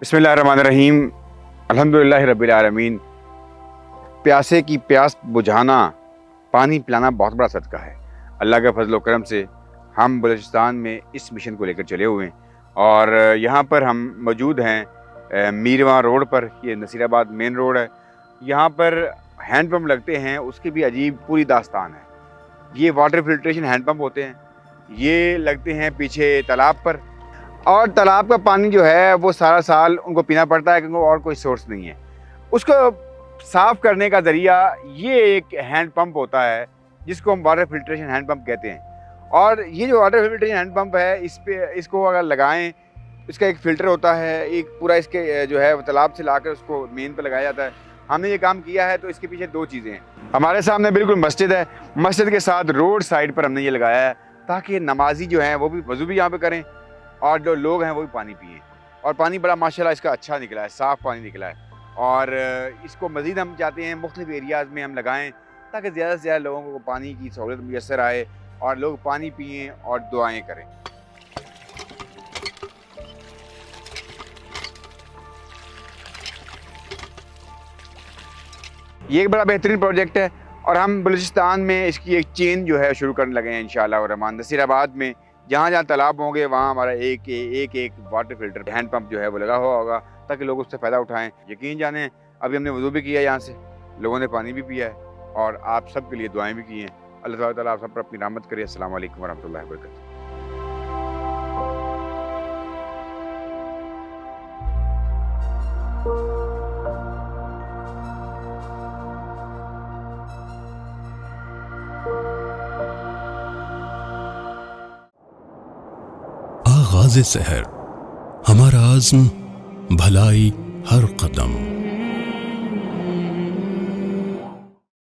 बिस्मिल्लाहिर्रहमानिर्रहीम। अल्हम्दुलिल्लाहि रब्बिल आलमीन। प्यासे की प्यास बुझाना, पानी पिलाना बहुत बड़ा सदका है। अल्लाह के फजल व करम से हम बलूचिस्तान में इस मिशन को लेकर चले हुए हैं और यहाँ पर हम मौजूद हैं मीरवां रोड पर। ये नसीराबाद मेन रोड है। यहाँ पर हैंडपम्प लगते हैं, उसकी भी अजीब पूरी दास्तान है। ये वाटर फिल्ट्रेशन हैंडपम्प होते हैं, ये लगते हैं पीछे तालाब पर, और तालाब का पानी जो है वो सारा साल उनको पीना पड़ता है क्योंकि और कोई सोर्स नहीं है। उसको साफ़ करने का ज़रिया ये एक हैंड पंप होता है जिसको हम वाटर फिल्ट्रेशन हैंड पंप कहते हैं। और ये जो वाटर फिल्ट्रेशन हैंड पंप है, इसको अगर लगाएं, इसका एक फ़िल्टर होता है, एक पूरा इसके जो है तालाब से लाकर उसको मेन पर लगाया जाता है। हमने ये काम किया है तो इसके पीछे दो चीज़ें हैं। हमारे सामने बिल्कुल मस्जिद है, मस्जिद के साथ रोड साइड पर हमने ये लगाया है ताकि नमाजी जो हैं वो भी वज़ू भी यहाँ पर करें और जो लोग हैं वो भी पानी पिएँ। और पानी बड़ा माशाल्लाह इसका अच्छा निकला है, साफ़ पानी निकला है। और इसको मज़ीद हम चाहते हैं मुख्तलिफ़ एरियाज़ में हम लगाएं ताकि ज़्यादा से ज़्यादा लोगों को पानी की सहूलत मुयस्सर आए और लोग पानी पिएँ और दुआएँ करें। ये एक बड़ा बेहतरीन प्रोजेक्ट है और हम बलूचिस्तान में इसकी एक चेन जो है शुरू करने लगे हैं इंशाअल्लाह रहमान। नसीराबाद में जहाँ जहाँ तालाब होंगे वहाँ हमारा एक वाटर फिल्टर हैंड पंप जो है वो लगा हुआ होगा ताकि लोग उससे फ़ायदा उठाएं। यकीन जाने अभी हमने वज़ू भी किया, यहाँ से लोगों ने पानी भी पिया है और आप सब के लिए दुआएं भी की हैं। अल्लाह ताला आप सब पर अपनी रहमत करे। अस्सलाम वालेकुम वरहमतुल्लाहि वबरकातुहू। आगाज़ सहर, हमारा आज़्म भलाई हर कदम।